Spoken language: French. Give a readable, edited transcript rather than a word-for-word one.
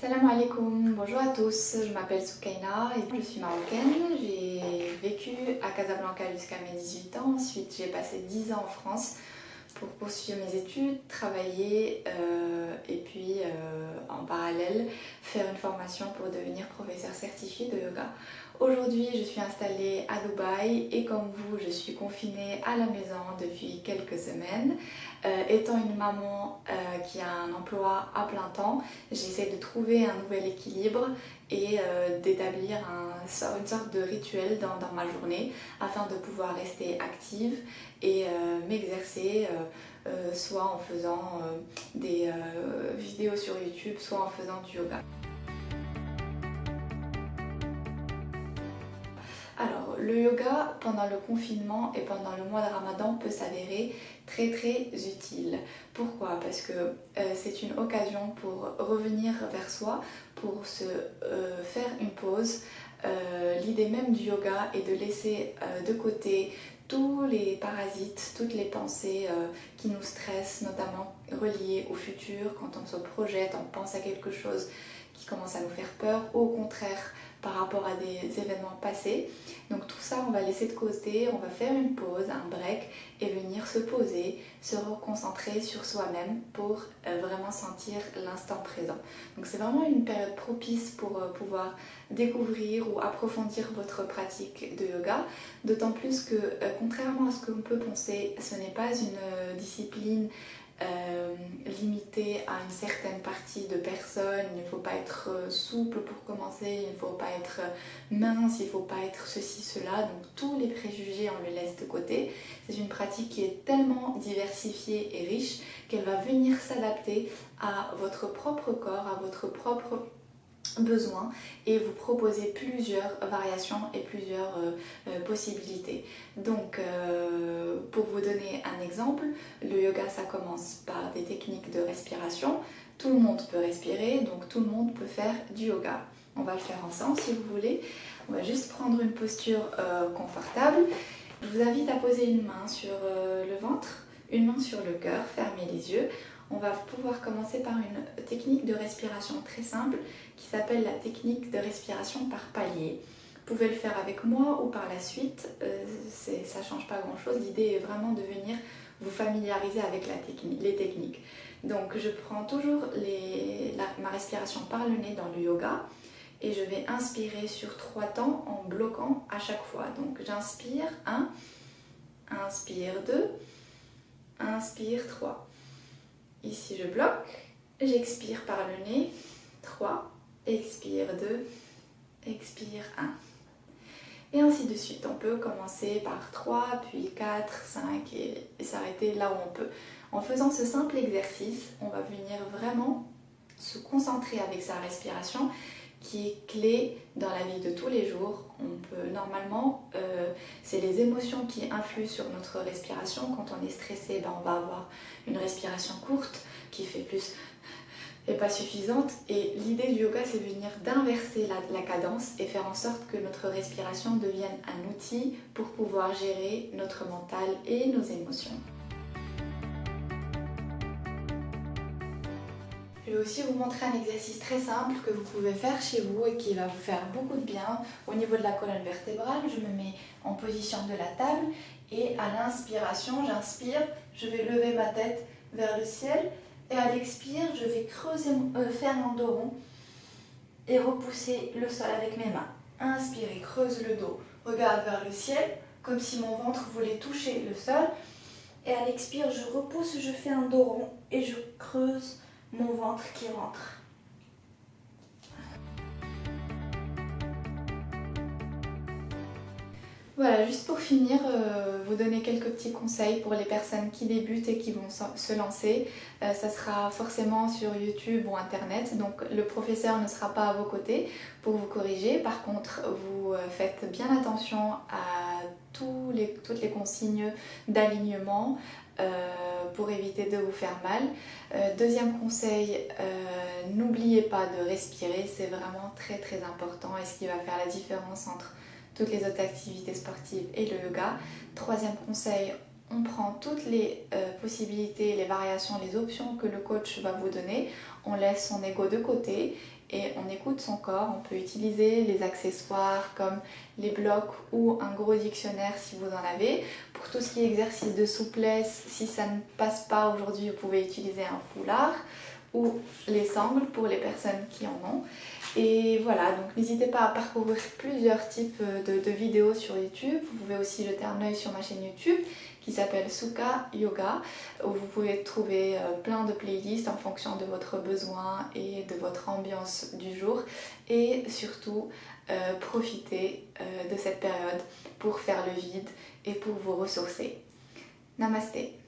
Salam alaikum, bonjour à tous, je m'appelle Soukaina et je suis marocaine. J'ai vécu à Casablanca jusqu'à mes 18 ans, ensuite j'ai passé 10 ans en France pour poursuivre mes études, travailler et puis en parallèle faire une formation pour devenir professeur certifié de yoga. Aujourd'hui je suis installée à Dubaï et comme vous je suis confinée à la maison depuis quelques semaines. Étant une maman qui a un emploi à plein temps, j'essaie de trouver un nouvel équilibre et d'établir une sorte de rituel dans ma journée afin de pouvoir rester active et m'exercer soit en faisant des vidéos sur YouTube, soit en faisant du yoga. Alors, le yoga pendant le confinement et pendant le mois de Ramadan peut s'avérer très utile. Pourquoi? Parce que c'est une occasion pour revenir vers soi, pour se faire une pause. L'idée même du yoga est de laisser de côté tous les parasites, toutes les pensées qui nous stressent, notamment reliées au futur, quand on se projette, on pense à quelque chose qui commence à nous faire peur, ou au contraire par rapport à des événements passés. Donc tout ça on va laisser de côté, on va faire une pause, un break et venir se poser, se reconcentrer sur soi-même pour vraiment sentir l'instant présent. Donc c'est vraiment une période propice pour pouvoir découvrir ou approfondir votre pratique de yoga, d'autant plus que contrairement à ce que l'on peut penser, ce n'est pas une discipline limité à une certaine partie de personnes. Il ne faut pas être souple pour commencer, il ne faut pas être mince, il ne faut pas être ceci, cela. Donc tous les préjugés on les laisse de côté. C'est une pratique qui est tellement diversifiée et riche qu'elle va venir s'adapter à votre propre corps, à votre propre besoin et vous proposer plusieurs variations et plusieurs possibilités. Donc pour vous donner un exemple, le yoga ça commence par des techniques de respiration. Tout le monde peut respirer, donc tout le monde peut faire du yoga. On va le faire ensemble si vous voulez. On va juste prendre une posture confortable. Je vous invite à poser une main sur le ventre, une main sur le cœur, fermez les yeux. On va pouvoir commencer par une technique de respiration très simple qui s'appelle la technique de respiration par paliers. Vous pouvez le faire avec moi ou par la suite, ça ne change pas grand chose. L'idée est vraiment de venir vous familiariser avec les techniques. Donc je prends toujours ma respiration par le nez dans le yoga et je vais inspirer sur 3 temps en bloquant à chaque fois. Donc j'inspire 1, inspire 2, inspire 3. Ici je bloque, j'expire par le nez, 3, expire 2, expire 1. Et ainsi de suite, on peut commencer par 3, puis 4, 5 et s'arrêter là où on peut. En faisant ce simple exercice, on va venir vraiment se concentrer avec sa respiration qui est clé dans la vie de tous les jours. Normalement, c'est les émotions qui influent sur notre respiration. Quand on est stressé, on va avoir une respiration courte qui fait plus et pas suffisante. Et l'idée du yoga, c'est de venir d'inverser la cadence et faire en sorte que notre respiration devienne un outil pour pouvoir gérer notre mental et nos émotions. Je vais aussi vous montrer un exercice très simple que vous pouvez faire chez vous et qui va vous faire beaucoup de bien. Au niveau de la colonne vertébrale, je me mets en position de la table et à l'inspiration, j'inspire, je vais lever ma tête vers le ciel et à l'expire, je vais faire un dos rond et repousser le sol avec mes mains. Inspirez, creuse le dos, regarde vers le ciel comme si mon ventre voulait toucher le sol et à l'expire, je repousse, je fais un dos rond et je creuse mon ventre qui rentre. Voilà, juste pour finir, vous donner quelques petits conseils pour les personnes qui débutent et qui vont se lancer. Ça sera forcément sur YouTube ou Internet, donc le professeur ne sera pas à vos côtés pour vous corriger. Par contre, vous faites bien attention à toutes les consignes d'alignement pour éviter de vous faire mal. Deuxième conseil, n'oubliez pas de respirer, c'est vraiment très important et ce qui va faire la différence entre toutes les autres activités sportives et le yoga. Troisième conseil, on prend toutes les possibilités, les variations, les options que le coach va vous donner, on laisse son ego de côté et on écoute son corps. On peut utiliser les accessoires comme les blocs ou un gros dictionnaire si vous en avez. Pour tout ce qui est exercice de souplesse, si ça ne passe pas aujourd'hui, vous pouvez utiliser un foulard ou les sangles pour les personnes qui en ont. Et voilà, donc n'hésitez pas à parcourir plusieurs types de vidéos sur YouTube. Vous pouvez aussi jeter un œil sur ma chaîne YouTube qui s'appelle Sukha Yoga, où vous pouvez trouver plein de playlists en fonction de votre besoin et de votre ambiance du jour. Et surtout, profitez de cette période pour faire le vide et pour vous ressourcer. Namasté.